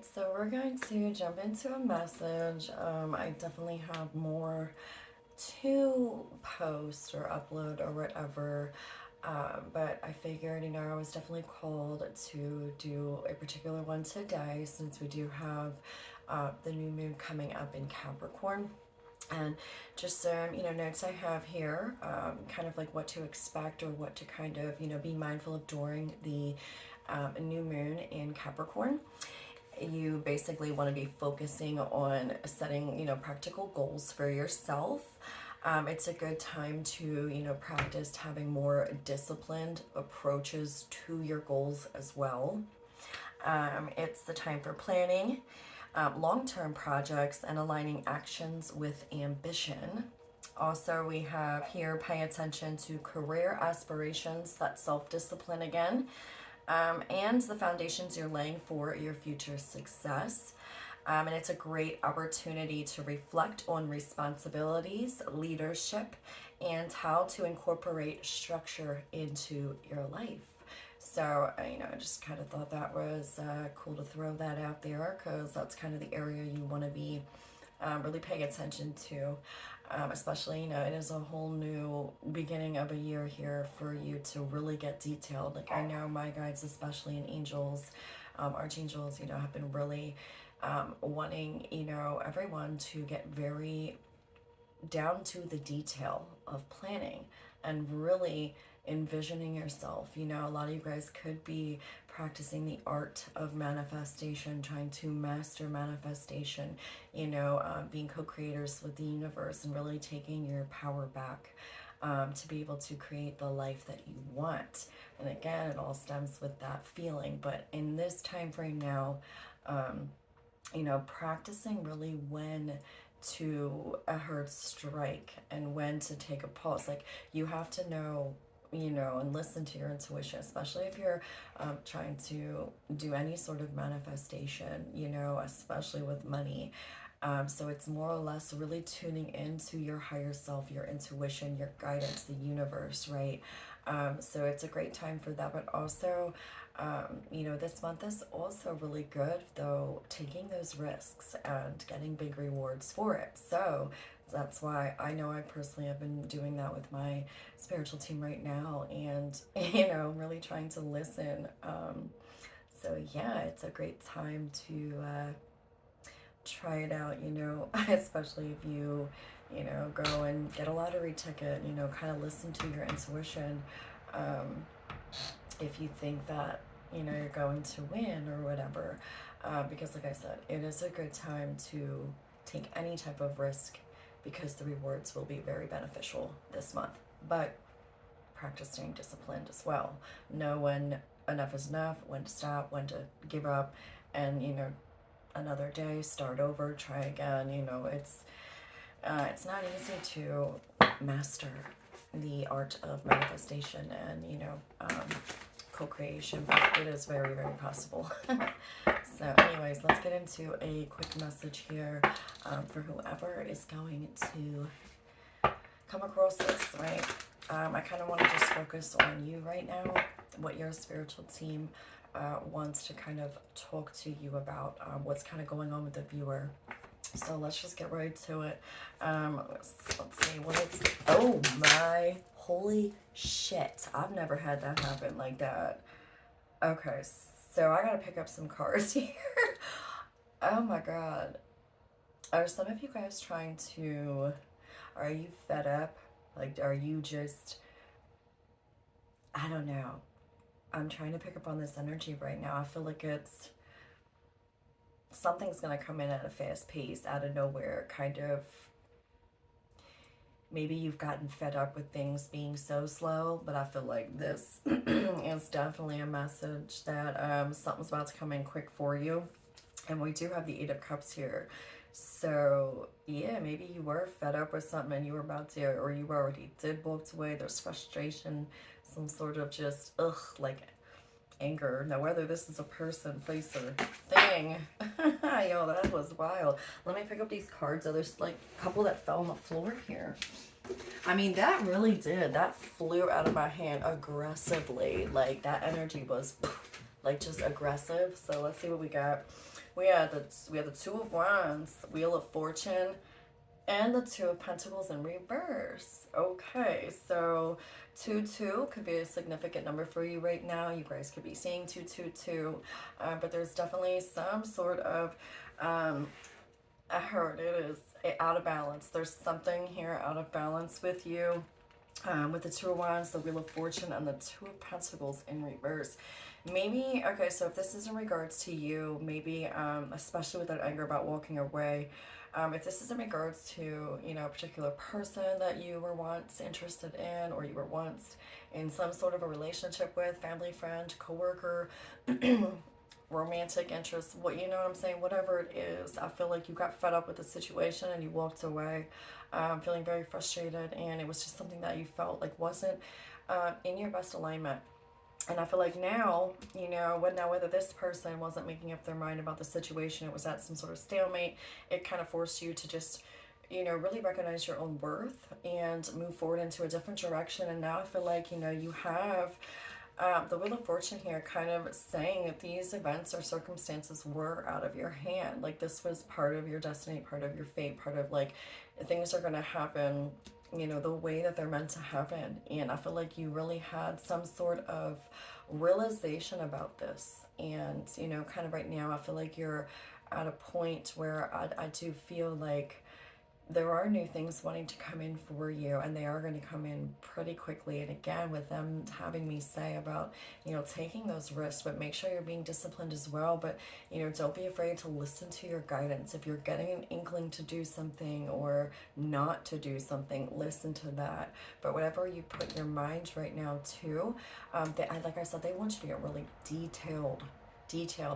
Alright, so we're going to jump into a message. I definitely have more to post or upload or whatever, but I figured, I was definitely called to do a particular one today since we do have the new moon coming up in Capricorn. And just some, notes I have here, kind of like what to expect or what to kind of, be mindful of during the new moon in Capricorn. You basically want to be focusing on setting, practical goals for yourself. It's a good time to, practice having more disciplined approaches to your goals as well. It's the time for planning long-term projects and aligning actions with ambition. Also, we have here pay attention to career aspirations, that's self-discipline again, and the foundations you're laying for your future success. And it's a great opportunity to reflect on responsibilities, leadership, and how to incorporate structure into your life. So, I just kind of thought that was cool to throw that out there because that's kind of the area you want to be really paying attention to. Especially, it is a whole new beginning of a year here for you to really get detailed. Like, I know my guides, especially in angels, archangels, have been really wanting, everyone to get very down to the detail of planning and really envisioning yourself. A lot of you guys could be practicing the art of manifestation, trying to master manifestation, being co-creators with the universe and really taking your power back to be able to create the life that you want. And again, it all stems with that feeling. But in this time frame now, practicing really when to a hard strike and when to take a pause. Like, you have to know, and listen to your intuition, especially if you're trying to do any sort of manifestation, especially with money. So it's more or less really tuning into your higher self, your intuition, your guidance, the universe, right? So it's a great time for that. But also, this month is also really good, though, taking those risks and getting big rewards for it. So that's why I know I personally have been doing that with my spiritual team right now, and, really trying to listen. So yeah, it's a great time to try it out, especially if you, go and get a lottery ticket, kind of listen to your intuition. Um, if you think that, you're going to win or whatever. Because, like I said, it is a good time to take any type of risk because the rewards will be very beneficial this month. But practice staying disciplined as well. Know when enough is enough, when to stop, when to give up, and, another day, start over, try again. It's not easy to master the art of manifestation and, co-creation, but it is very, very possible. So anyways, let's get into a quick message here for whoever is going to come across this, right? I kind of want to just focus on you right now, what your spiritual team wants to kind of talk to you about, what's kind of going on with the viewer. So let's just get right to it. Let's see what it's. Oh my holy shit! I've never had that happen like that. Okay, so I gotta pick up some cards here. Oh my god. Are some of you guys trying to? Are you fed up? Like, are you just? I don't know. I'm trying to pick up on this energy right now. I feel like it's something's gonna come in at a fast pace out of nowhere, kind of. Maybe you've gotten fed up with things being so slow, but I feel like this is definitely a message that something's about to come in quick for you. And we do have the Eight of Cups here. So, yeah, maybe you were fed up with something and you were about to, or you already did walk away. There's frustration, some sort of just, like anger. Now, whether this is a person, place, or thing. Yo, that was wild. Let me pick up these cards. There's like a couple that fell on the floor here. I mean, that really did. That flew out of my hand aggressively. Like, that energy was like just aggressive. So let's see what we got we had the Two of Wands, Wheel of Fortune, and the Two of Pentacles in reverse. Okay, so 2-2 could be a significant number for you right now. You guys could be seeing 2-2-2, but there's definitely some sort of, I heard it is out of balance. There's something here out of balance with you. With the Two of Wands, the Wheel of Fortune, and the Two of Pentacles in reverse. Maybe, okay, so if this is in regards to you, maybe, especially with that anger about walking away, if this is in regards to, you know, a particular person that you were once interested in, or you were once in some sort of a relationship with, family, friend, coworker, romantic interest, what, you know what I'm saying, whatever it is, I feel like you got fed up with the situation and you walked away, feeling very frustrated, and it was just something that you felt like wasn't in your best alignment. And I feel like now, you know, whether this person wasn't making up their mind about the situation, it was at some sort of stalemate, it kind of forced you to just, you know, really recognize your own worth and move forward into a different direction. And now I feel like, you know, you have the Wheel of Fortune here kind of saying that these events or circumstances were out of your hand. Like this was part of your destiny, part of your fate, part of like things are going to happen, you know, the way that they're meant to happen. And I feel like you really had some sort of realization about this. And, you know, kind of right now, I feel like you're at a point where I do feel like there are new things wanting to come in for you, and they are going to come in pretty quickly. And again, with them having me say about, you know, taking those risks, but make sure you're being disciplined as well. But, you know, don't be afraid to listen to your guidance. If you're getting an inkling to do something or not to do something, listen to that. But whatever you put your mind right now to, like I said, they want you to get really detailed.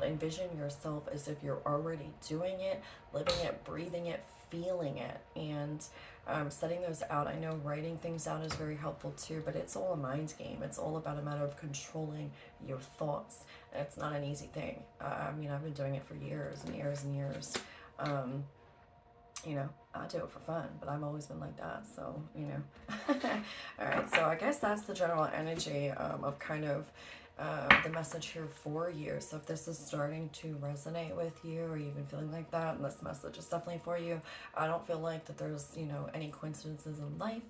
Envision yourself as if you're already doing it, living it, breathing it, feeling it, and setting those out. I know writing things out is very helpful too, but it's all a mind game. It's all about a matter of controlling your thoughts. And it's not an easy thing. I mean, I've been doing it for years and years and years. You know, I do it for fun, but I've always been like that, so, you know. All right, so I guess that's the general energy of kind of the message here for you. So if this is starting to resonate with you, or you've been feeling like that, and this message is definitely for you, I don't feel like that there's, you know, any coincidences in life.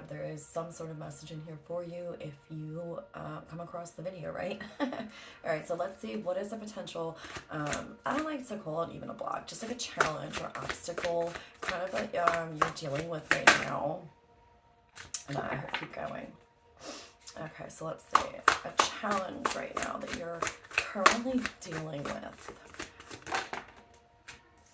There is some sort of message in here for you if you come across the video, right? All right, so let's see, what is a potential, I don't like to call it even a block, just like a challenge or obstacle, kind of like you're dealing with right now. And I keep going. Okay, so let's see, a challenge right now that you're currently dealing with.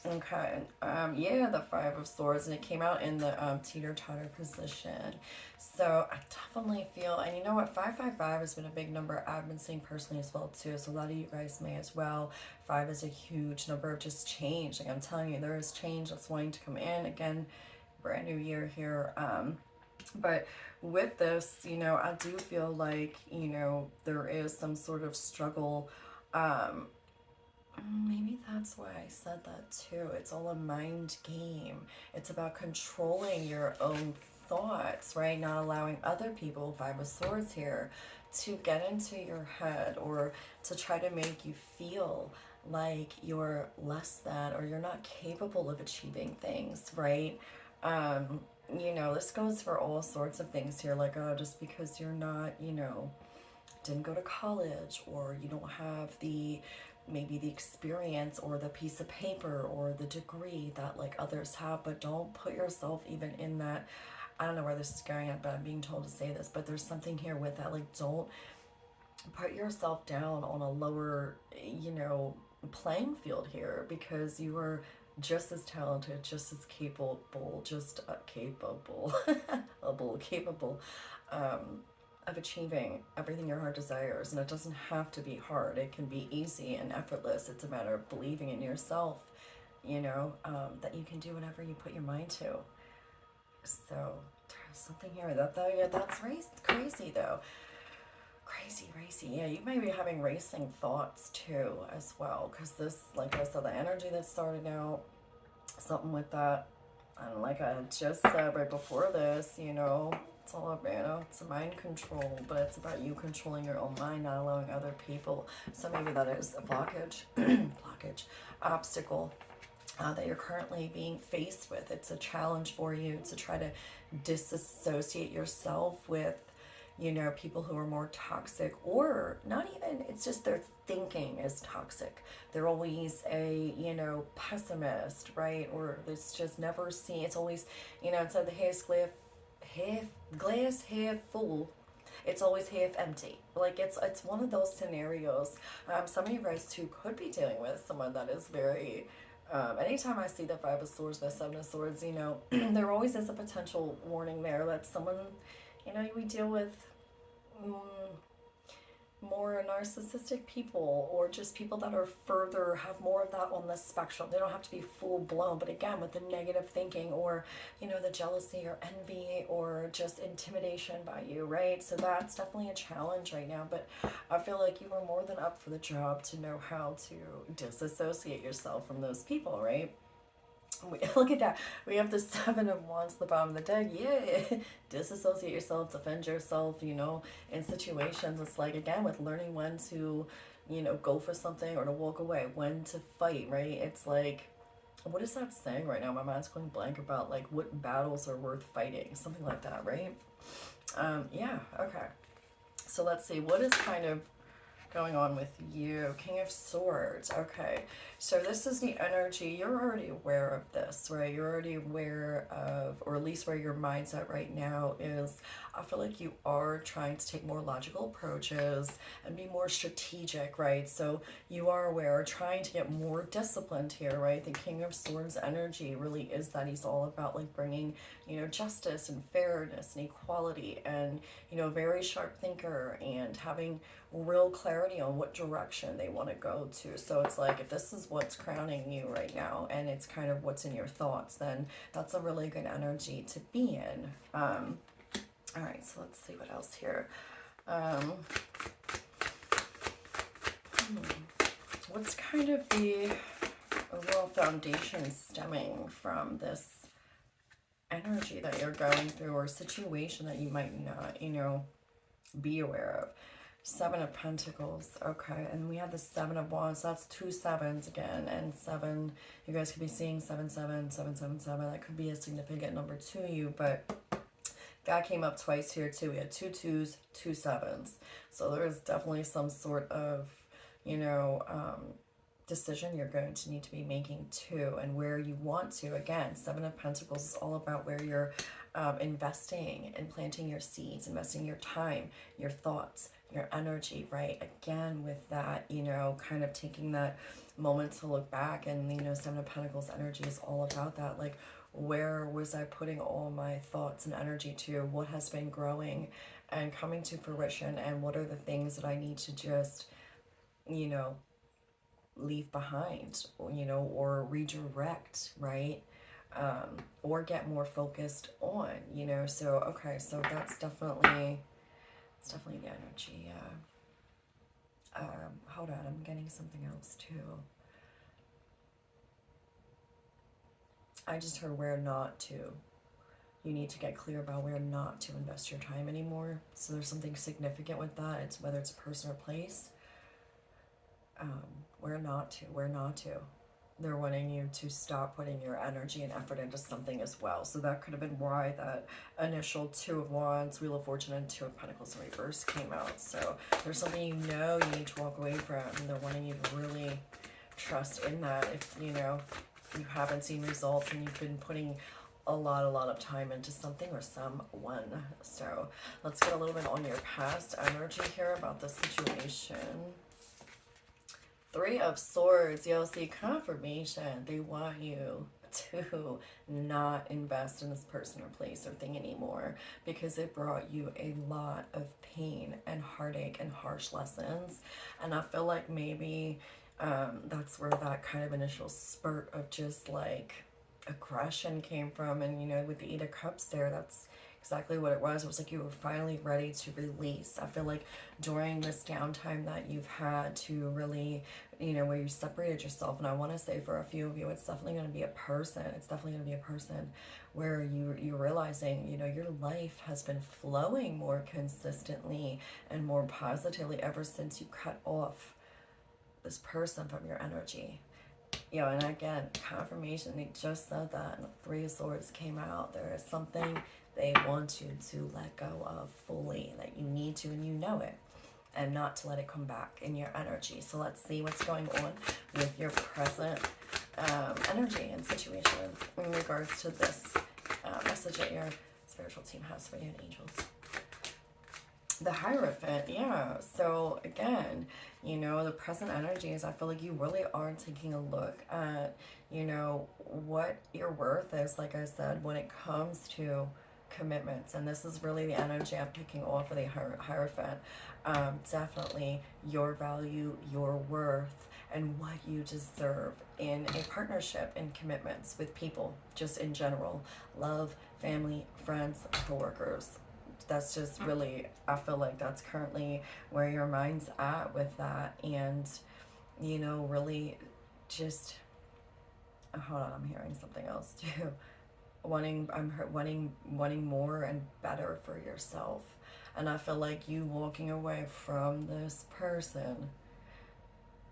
Okay, yeah, the Five of Swords, and it came out in the teeter-totter position. So I definitely feel, and you know what, 555 has been a big number I've been seeing personally as well too, so a lot of you guys may as well. 5 is a huge number of just change. Like I'm telling you, there is change that's wanting to come in. Again, brand new year here. But with this, you know, I do feel like, you know, there is some sort of struggle. Maybe that's why I said that too. It's all a mind game. It's about controlling your own thoughts, right? Not allowing other people, Five of Swords here, to get into your head or to try to make you feel like you're less than or you're not capable of achieving things, right? You know, this goes for all sorts of things here, like, oh, just because you're not, you know, didn't go to college, or you don't have the maybe the experience or the piece of paper or the degree that like others have, but don't put yourself even in that. I don't know where this is going at, but I'm being told to say this, but there's something here with that, like, don't put yourself down on a lower, you know, playing field here, because you are just as talented, just as capable, capable of achieving everything your heart desires. And it doesn't have to be hard. It can be easy and effortless. It's a matter of believing in yourself, you know, that you can do whatever you put your mind to. So there's something here that though, yeah, that's crazy though. Crazy. Yeah, you may be having racing thoughts too as well, because this, like I said, the energy that started out, something with that, and like I just said right before this, you know, It's all about, it's mind control, but it's about you controlling your own mind, not allowing other people. So maybe that is a blockage, obstacle that you're currently being faced with. It's a challenge for you to try to disassociate yourself with, people who are more toxic, or not even, it's just their thinking is toxic. They're always a, pessimist, right? Or it's just never seen, it's always, instead of the glass half full, it's always half empty. Like it's one of those scenarios. Some of you guys too could be dealing with someone that is very. Anytime I see the Five of Swords, the Seven of Swords, there always is a potential warning there that someone, we deal with mm, more narcissistic people, or just people that are further, have more of that on the spectrum. They don't have to be full blown, but again, with the negative thinking, or the jealousy or envy or just intimidation by you, right? So that's definitely a challenge right now, but I feel like you are more than up for the job to know how to disassociate yourself from those people, right? Look at that. We have the Seven of Wands at the bottom of the deck. Yeah. Disassociate yourself, defend yourself, in situations. It's like, again, with learning when to, go for something or to walk away, when to fight, right? It's like, what is that saying right now? My mind's going blank about, like, what battles are worth fighting. Something like that, right? Yeah, okay. So let's see. What is kind of going on with you? King of Swords. Okay, so this is the energy. You're already aware of this, right? You're already aware of, or at least where your mind's at right now is, I feel like you are trying to take more logical approaches and be more strategic, right? So you are aware, trying to get more disciplined here, right? The King of Swords energy really is that he's all about like bringing, justice and fairness and equality, and, very sharp thinker, and having real clarity on what direction they want to go to. So it's like, if this is what's crowning you right now, and it's kind of what's in your thoughts, then that's a really good energy to be in. All right, so let's see what else here. What's kind of the overall foundation stemming from this energy that you're going through, or situation that you might not, be aware of? Seven of Pentacles. Okay, and we have the Seven of Wands. So that's two sevens again, and seven. You guys could be seeing 77777. That could be a significant number to you, but that came up twice here too. We had two twos, two sevens. So there is definitely some sort of, decision you're going to need to be making too, and where you want to. Again, Seven of Pentacles is all about where you're investing and planting your seeds, investing your time, your thoughts, your energy, right? Again, with that, kind of taking that moment to look back, and, Seven of Pentacles energy is all about that. Like, where was I putting all my thoughts and energy to? What has been growing and coming to fruition? And what are the things that I need to just, leave behind, or redirect, right? Or get more focused on, so, okay, so that's definitely, it's definitely the energy. Hold on, I'm getting something else too. I just heard where not to. You need to get clear about where not to invest your time anymore. So there's something significant with that. It's whether it's a person or place. Where not to. They're wanting you to stop putting your energy and effort into something as well. So that could have been why that initial Two of Wands, Wheel of Fortune, and Two of Pentacles in reverse came out. So there's something you need to walk away from, and they're wanting you to really trust in that. If, you haven't seen results and you've been putting a lot of time into something or someone. So let's get a little bit on your past energy here about the situation. Three of Swords. You'll see confirmation. They want you to not invest in this person or place or thing anymore, because it brought you a lot of pain and heartache and harsh lessons. And I feel like maybe that's where that kind of initial spurt of just like aggression came from. And with the Eight of Cups there, that's exactly what it was. It was like you were finally ready to release. I feel like during this downtime that you've had to really, where you separated yourself, and I want to say for a few of you, it's definitely going to be a person. It's definitely going to be a person where you're realizing, your life has been flowing more consistently and more positively ever since you cut off this person from your energy. And again, confirmation, they just said that, and the Three of Swords came out. There is something they want you to let go of fully, that you need to, and you know it, and not to let it come back in your energy. So let's see what's going on with your present energy and situation in regards to this message that your spiritual team has for you, and angels. The Hierophant, yeah. So again, the present energy is, I feel like you really are taking a look at, what your worth is, like I said, when it comes to commitments. And this is really the energy I'm picking off of the Hierophant. Definitely your value, your worth, and what you deserve in a partnership, in commitments with people, just in general. Love, family, friends, coworkers. That's just really, I feel like that's currently where your mind's at with that. And really just, hold on, I'm hearing something else too. Wanting more and better for yourself. And I feel like you walking away from this person,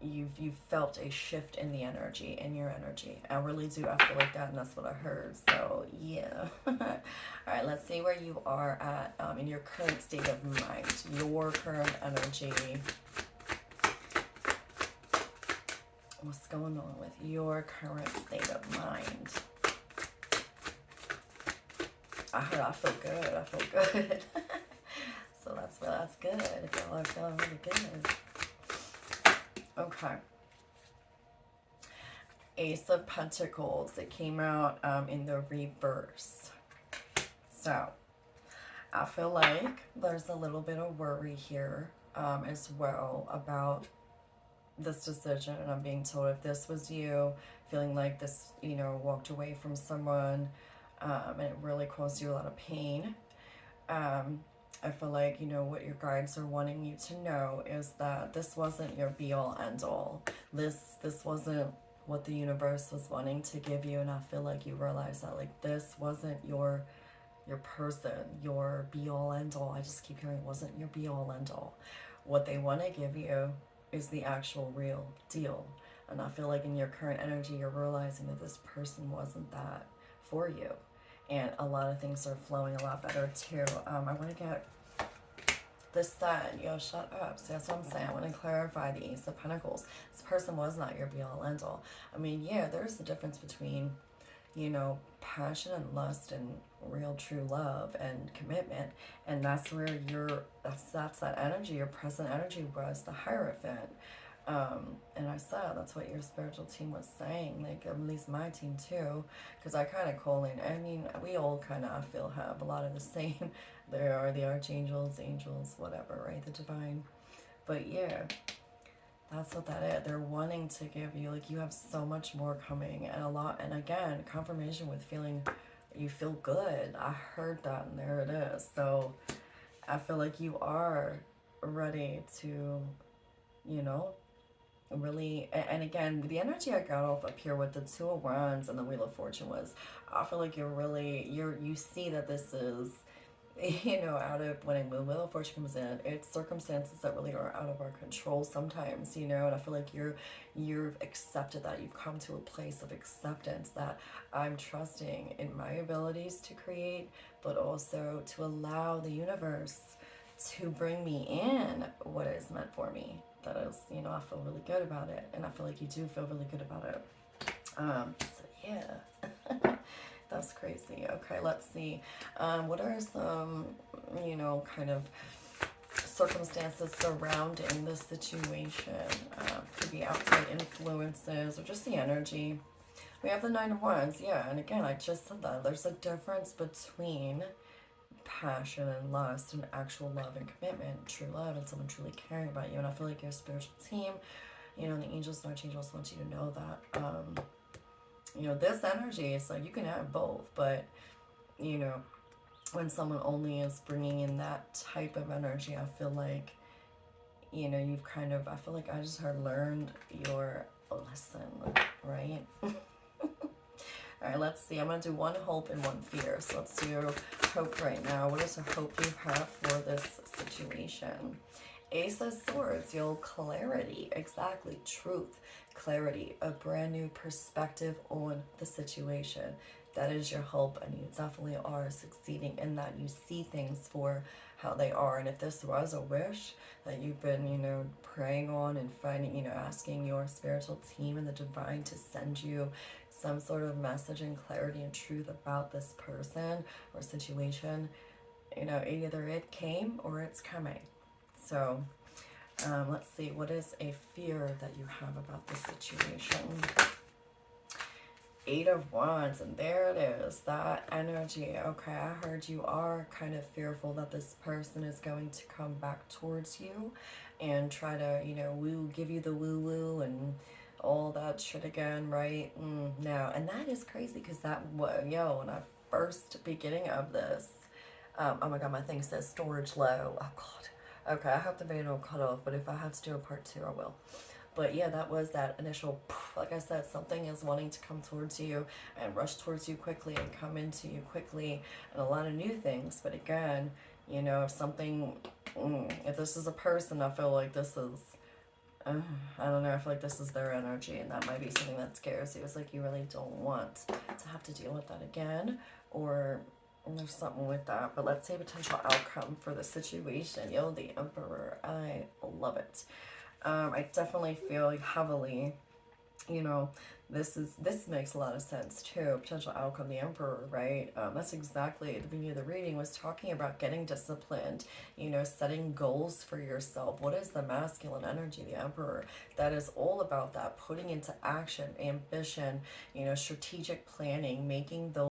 you've felt a shift in the energy, in your energy. I really do. I feel like that, and that's what I heard. So yeah. All right, let's see where you are at in your current state of mind, your current energy. What's going on with your current state of mind? I feel good. I feel good. So that's good. If y'all are feeling really good. Okay. Ace of Pentacles. It came out in the reverse. So, I feel like there's a little bit of worry here as well about this decision. And I'm being told, if this was you, feeling like this, walked away from someone and it really caused you a lot of pain. I feel like, what your guides are wanting you to know is that this wasn't your be-all, end-all. This wasn't what the universe was wanting to give you, and I feel like you realize that, like, this wasn't your person, your be-all, end-all. I just keep hearing, wasn't your be-all, end-all. What they want to give you is the actual real deal. And I feel like in your current energy, you're realizing that this person wasn't that for you. And a lot of things are flowing a lot better too. I want to get this set. Yo, shut up. See, that's what I'm saying. I want to clarify the Ace of Pentacles. This person was not your be-all, end-all. I mean, yeah, there's a difference between, passion and lust and real true love and commitment. And that's where that's that energy, your present energy was the Hierophant. And I said that's what your spiritual team was saying, like at least my team too, because I kind of call in, I mean, we all kind of, I feel, have a lot of the same. There are the archangels, angels, whatever, right? The divine. But yeah, that's what that is. They're wanting to give you, like, you have so much more coming, and a lot, and again, confirmation with feeling, you feel good. I heard that, and there it is. So I feel like you are ready to, really, and again, the energy I got off up here with the Two of Wands and the Wheel of Fortune was, I feel like you see that this is, out of, when the Wheel of Fortune comes in, it's circumstances that really are out of our control sometimes, and I feel like you've accepted that. You've come to a place of acceptance that I'm trusting in my abilities to create, but also to allow the universe to bring me in what is meant for me. That is, I feel really good about it, and I feel like you do feel really good about it. So yeah. That's crazy. Okay, let's see. What are some, kind of circumstances surrounding this situation? Could be outside influences or just the energy. We have the Nine of Wands, yeah, and again, I just said that. There's a difference between passion and lust and actual love and commitment, true love, and someone truly caring about you. And I feel like your spiritual team, the angels and archangels want you to know that, this energy, it's like you can have both, but, when someone only is bringing in that type of energy, I feel like, you know, you've kind of, I feel like I just have learned your lesson, right? All right, let's see. I'm going to do one hope and one fear. So let's do hope right now. What is the hope you have for this situation? Ace of Swords, you'll clarity, exactly, truth, clarity, a brand new perspective on the situation. That is your hope, and you definitely are succeeding in that. You see things for how they are, and if this was a wish that you've been, you know, praying on and finding, you know, asking your spiritual team and the divine to send you some sort of message and clarity and truth about this person or situation, you know, either it came or it's coming. So let's see, what is a fear that you have about this situation? Eight of Wands, and there it is, that energy. Okay, I heard you are kind of fearful that this person is going to come back towards you and try to, you know, give you the woo-woo and all that shit again, right? No, and that is crazy because when I first beginning of this, oh my god, my thing says storage low. Oh god. Okay, I hope the video will cut off, but if I have to do a part 2, I will. But yeah, that was that initial, like I said, something is wanting to come towards you and rush towards you quickly and come into you quickly and a lot of new things. But again, you know, if something, if this is a person, I feel like this is, I don't know, I feel like this is their energy, and that might be something that scares you. It's like you really don't want to have to deal with that again, or there's something with that. But let's say potential outcome for the situation. Yo, the Emperor, I love it. I definitely feel like heavily, you know, this makes a lot of sense too. Potential outcome, the Emperor, right? That's exactly the beginning of the reading was talking about getting disciplined, you know, setting goals for yourself. What is the masculine energy, the Emperor? That is all about that, putting into action, ambition, you know, strategic planning, making those